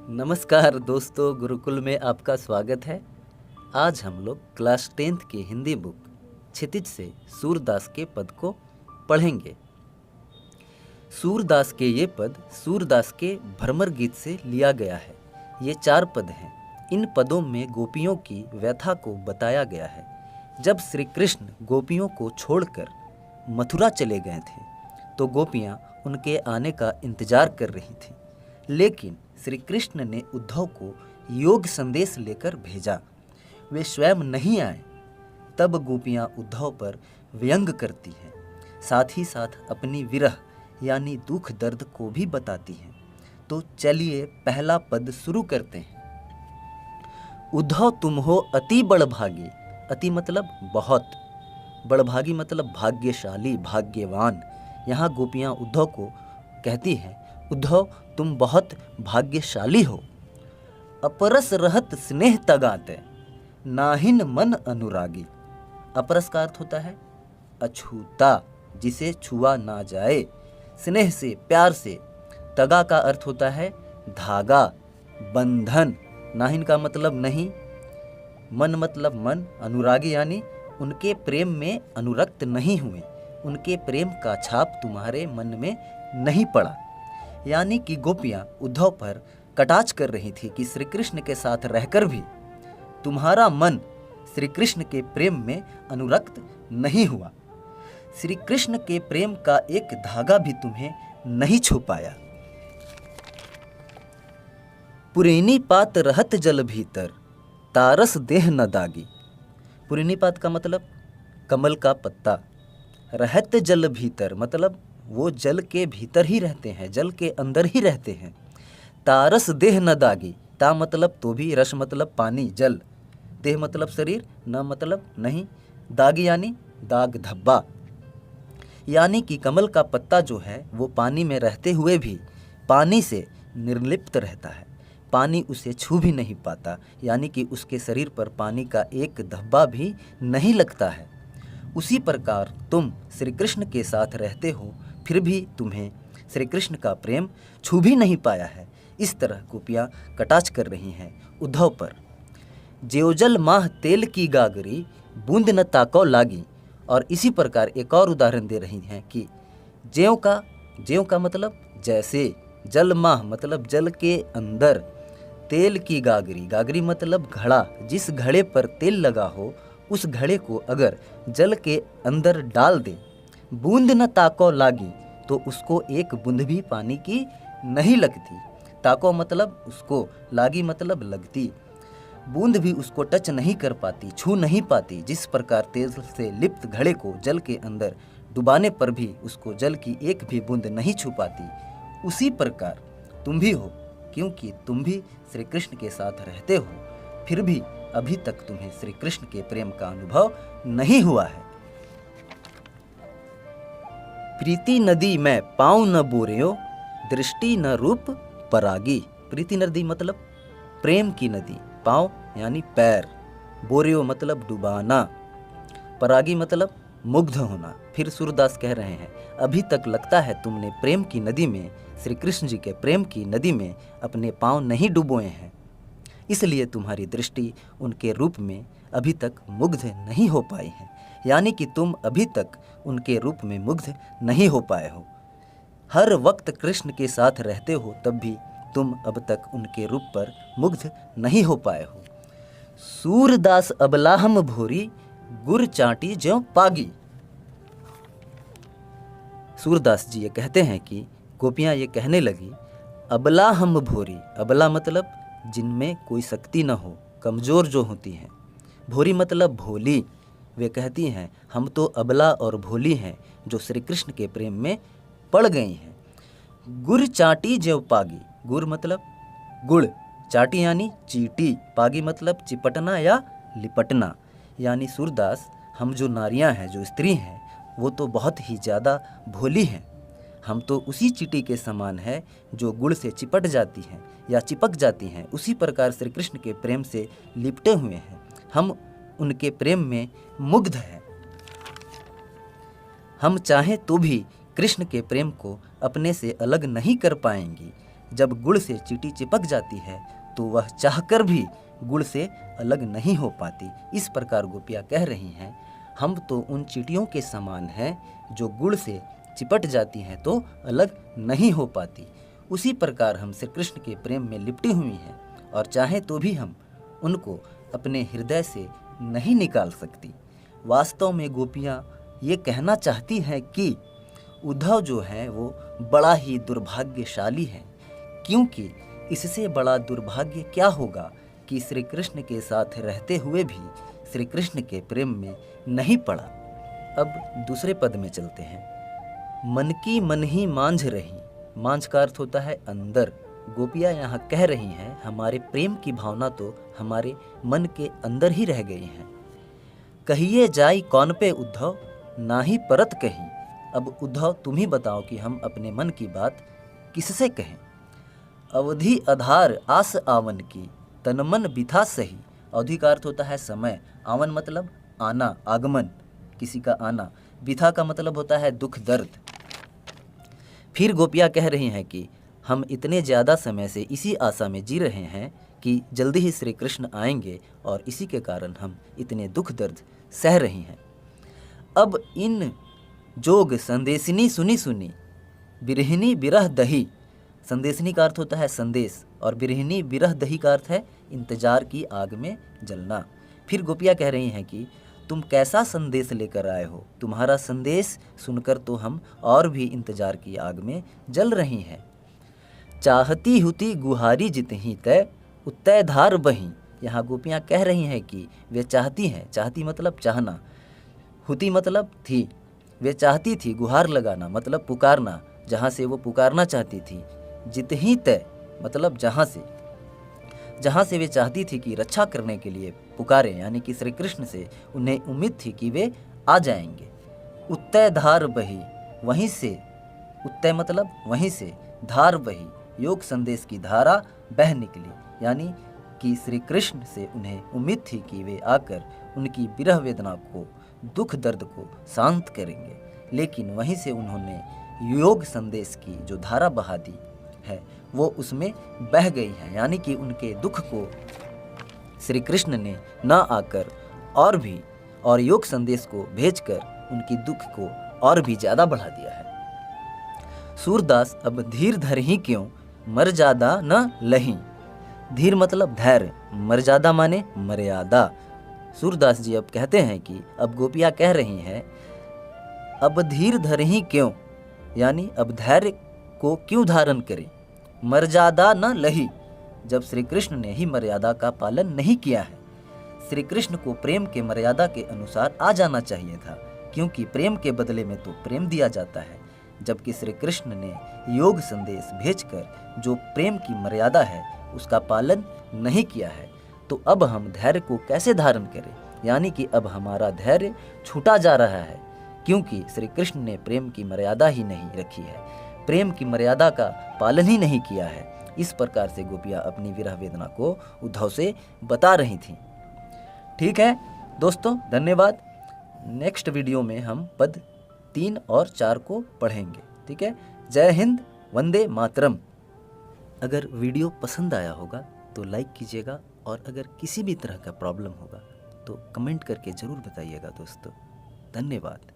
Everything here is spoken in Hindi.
नमस्कार दोस्तों, गुरुकुल में आपका स्वागत है। आज हम लोग क्लास 10th की हिंदी बुक क्षितिज से सूरदास के पद को पढ़ेंगे। सूरदास के ये पद सूरदास के भ्रमर गीत से लिया गया है। ये 4 पद हैं। इन पदों में गोपियों की व्यथा को बताया गया है। जब श्री कृष्ण गोपियों को छोड़कर मथुरा चले गए थे तो गोपियाँ उनके आने का इंतजार कर रही थीं, लेकिन श्री कृष्ण ने उद्धव को योग संदेश लेकर भेजा। वे स्वयं नहीं आए। तब गोपियाँ उद्धव पर व्यंग करती हैं, साथ ही साथ अपनी विरह यानी दुख दर्द को भी बताती हैं। तो चलिए पहला पद शुरू करते हैं। उद्धव तुम हो अति बड़भागी। अति मतलब बहुत, बड़भागी मतलब भाग्यशाली, भाग्यवान। यहाँ गोपियाँ उद्धव को कहती हैं, उद्धव तुम बहुत भाग्यशाली हो। अपरस रहत स्नेह तगाते, नाहिन मन अनुरागी। अपरस का अर्थ होता है अछूता, जिसे छुआ ना जाए, स्नेह से, प्यार से। तगा का अर्थ होता है धागा, बंधन। नाहिन का मतलब नहीं, मन मतलब मन, अनुरागी यानी उनके प्रेम में अनुरक्त नहीं हुए, उनके प्रेम का छाप तुम्हारे मन में नहीं पड़ा। यानी कि गोपियाँ उद्धव पर कटाक्ष कर रही थी कि श्री कृष्ण के साथ रहकर भी तुम्हारा मन श्री कृष्ण के प्रेम में अनुरक्त नहीं हुआ। श्री कृष्ण के प्रेम का एक धागा भी तुम्हें नहीं छू पाया। पुरैनी पात रहत जल भीतर, तारस देह न दागी। पुरैनी पात का मतलब कमल का पत्ता। रहत जल भीतर मतलब वो जल के भीतर ही रहते हैं, जल के अंदर ही रहते हैं। तारस देह न दागी। ता मतलब तो भी, रस मतलब पानी, जल, देह मतलब शरीर, न मतलब नहीं, दागी यानी दाग धब्बा। यानी कि कमल का पत्ता जो है वो पानी में रहते हुए भी पानी से निर्लिप्त रहता है, पानी उसे छू भी नहीं पाता। यानी कि उसके शरीर पर पानी का एक धब्बा भी नहीं लगता है। उसी प्रकार तुम श्री कृष्ण के साथ रहते हो, फिर भी तुम्हें श्री कृष्ण का प्रेम छू भी नहीं पाया है। इस तरह गोपियाँ कटाक्ष कर रही हैं उद्धव पर। ज्योजल माह तेल की गागरी, बूंद न ताको लागी। और इसी प्रकार एक और उदाहरण दे रही हैं कि ज्यों का मतलब जैसे, जल माह मतलब जल के अंदर, तेल की गागरी, गागरी मतलब घड़ा, जिस घड़े पर तेल लगा हो उस घड़े को अगर जल के अंदर डाल दे, बूंद न ताको लागी, तो उसको एक बूंद भी पानी की नहीं लगती। ताको मतलब उसको, लागी मतलब लगती। बूंद भी उसको टच नहीं कर पाती, छू नहीं पाती। जिस प्रकार तेल से लिप्त घड़े को जल के अंदर डुबाने पर भी उसको जल की एक भी बूंद नहीं छू पाती, उसी प्रकार तुम भी हो, क्योंकि तुम भी श्री कृष्ण के साथ रहते हो, फिर भी अभी तक तुम्हें श्री कृष्ण के प्रेम का अनुभव नहीं हुआ है। प्रीति नदी में पाँव न बोरियो, दृष्टि न रूप परागी। प्रीति नदी मतलब प्रेम की नदी, पाँव यानी पैर, बोरियो मतलब डुबाना, परागी मतलब मुग्ध होना। फिर सूरदास कह रहे हैं, अभी तक लगता है तुमने प्रेम की नदी में, श्री कृष्ण जी के प्रेम की नदी में अपने पाँव नहीं डुबोए हैं, इसलिए तुम्हारी दृष्टि उनके रूप में अभी तक मुग्ध नहीं हो पाई है। यानी कि तुम अभी तक उनके रूप में मुग्ध नहीं हो पाए हो। हर वक्त कृष्ण के साथ रहते हो, तब भी तुम अब तक उनके रूप पर मुग्ध नहीं हो पाए हो। सूरदास अबलाहम भोरी, गुर चाटी ज्यों पागी। सूरदास जी ये कहते हैं कि गोपियाँ ये कहने लगी, अबला हम भोरी। अबला मतलब जिनमें कोई शक्ति न हो, कमज़ोर जो होती हैं। भोरी मतलब भोली। वे कहती हैं, हम तो अबला और भोली हैं जो श्री कृष्ण के प्रेम में पड़ गई हैं। गुर चाटी ज्यों पागी। गुर मतलब गुड़, चाटी यानी चीटी, पागी मतलब चिपटना या लिपटना। यानी सूरदास, हम जो नारियां हैं, जो स्त्री हैं, वो तो बहुत ही ज़्यादा भोली हैं। हम तो उसी चीटी के समान है जो गुड़ से चिपट जाती हैं या चिपक जाती हैं। उसी प्रकार श्री कृष्ण के प्रेम से लिपटे हुए हैं, हम उनके प्रेम में मुग्ध हैं। हम चाहें तो भी कृष्ण के प्रेम को अपने से अलग नहीं कर पाएंगी। जब गुड़ से चींटी चिपक जाती है तो वह चाहकर भी गुड़ से अलग नहीं हो पाती। इस प्रकार गोपियाँ कह रही हैं, हम तो उन चींटियों के समान हैं जो गुड़ से चिपट जाती हैं तो अलग नहीं हो पाती। उसी प्रकार हम श्री कृष्ण के प्रेम में लिपटी हुई हैं और चाहें तो भी हम उनको अपने हृदय से नहीं निकाल सकती। वास्तव में गोपियाँ ये कहना चाहती हैं कि उद्धव जो है वो बड़ा ही दुर्भाग्यशाली है, क्योंकि इससे बड़ा दुर्भाग्य क्या होगा कि श्री कृष्ण के साथ रहते हुए भी श्री कृष्ण के प्रेम में नहीं पड़ा। अब दूसरे पद में चलते हैं। मन की मन ही मांझ रही, मांझ का अर्थ होता है अंदर। गोपियाँ यहाँ कह रही हैं हमारे प्रेम की भावना तो हमारे मन के अंदर ही रह गई हैं। कहिए जाई कौन पे उद्धव, ना ही परत कहीं। अब उद्धव तुम ही बताओ कि हम अपने मन की बात किससे कहें। अवधि आधार आस आवन की, तन मन बिथा सही। अवधि का अर्थ होता है समय, आवन मतलब आना, आगमन, किसी का आना। बिथा का मतलब होता है दुख दर्द। फिर गोपियाँ कह रही हैं कि हम इतने ज़्यादा समय से इसी आशा में जी रहे हैं कि जल्दी ही श्री कृष्ण आएंगे और इसी के कारण हम इतने दुख दर्द सह रही हैं। अब इन जोग संदेशिनी सुनी सुनी, बिरहिनी बिरह दही। संदेशनी का अर्थ होता है संदेश और बिरहिनी बिरह दही का अर्थ है इंतजार की आग में जलना। फिर गोपियाँ कह रही हैं कि तुम कैसा संदेश लेकर आए हो, तुम्हारा संदेश सुनकर तो हम और भी इंतजार की आग में जल रही हैं। चाहती हुती गुहारी जितही तय, उत्तय धार बही। यहाँ गोपियाँ कह रही हैं कि वे चाहती हैं, चाहती मतलब चाहना, हुती मतलब थी, वे चाहती थी गुहार लगाना मतलब पुकारना, जहाँ से वो पुकारना चाहती थी। जितही तय मतलब जहाँ से वे चाहती थी कि रक्षा करने के लिए पुकारे, यानी कि श्री कृष्ण से उन्हें उम्मीद थी कि वे आ जाएंगे। उत्तय धार बही, वहीं से, उत्तय मतलब वहीं से, धार बही योग संदेश की धारा बह निकली, यानी कि श्री कृष्ण से उन्हें उम्मीद थी कि वे आकर उनकी विरह वेदना को, दुख दर्द को शांत करेंगे, लेकिन वहीं से उन्होंने योग संदेश की जो धारा बहा दी है वो उसमें बह गई है, यानी कि उनके दुख को श्री कृष्ण ने न आकर और योग संदेश को भेजकर उनकी दुख को और भी ज़्यादा बढ़ा दिया है। सूरदास अब धीर धर ही क्यों, मर्यादा न लही। धीर मतलब धैर्य, मर्यादा माने मर्यादा। सूरदास जी अब कहते हैं कि अब गोपियाँ कह रही हैं अब धीर धर ही क्यों, यानी अब धैर्य को क्यों धारण करें। मर्यादा न लही, जब श्री कृष्ण ने ही मर्यादा का पालन नहीं किया है। श्री कृष्ण को प्रेम के मर्यादा के अनुसार आ जाना चाहिए था, क्योंकि प्रेम के बदले में तो प्रेम दिया जाता है, जबकि श्री कृष्ण ने योग संदेश भेजकर जो प्रेम की मर्यादा है उसका पालन नहीं किया है। तो अब हम धैर्य को कैसे धारण करें, यानी कि अब हमारा धैर्य छूटा जा रहा है, क्योंकि श्री कृष्ण ने प्रेम की मर्यादा ही नहीं रखी है, प्रेम की मर्यादा का पालन ही नहीं किया है। इस प्रकार से गोपियाँ अपनी विरह वेदना को उद्धव से बता रही थीं। ठीक है दोस्तों, धन्यवाद। नेक्स्ट वीडियो में हम पद 3 और 4 को पढ़ेंगे। ठीक है, जय हिंद, वंदे मातरम। अगर वीडियो पसंद आया होगा तो लाइक कीजिएगा, और अगर किसी भी तरह का प्रॉब्लम होगा तो कमेंट करके ज़रूर बताइएगा दोस्तों। धन्यवाद।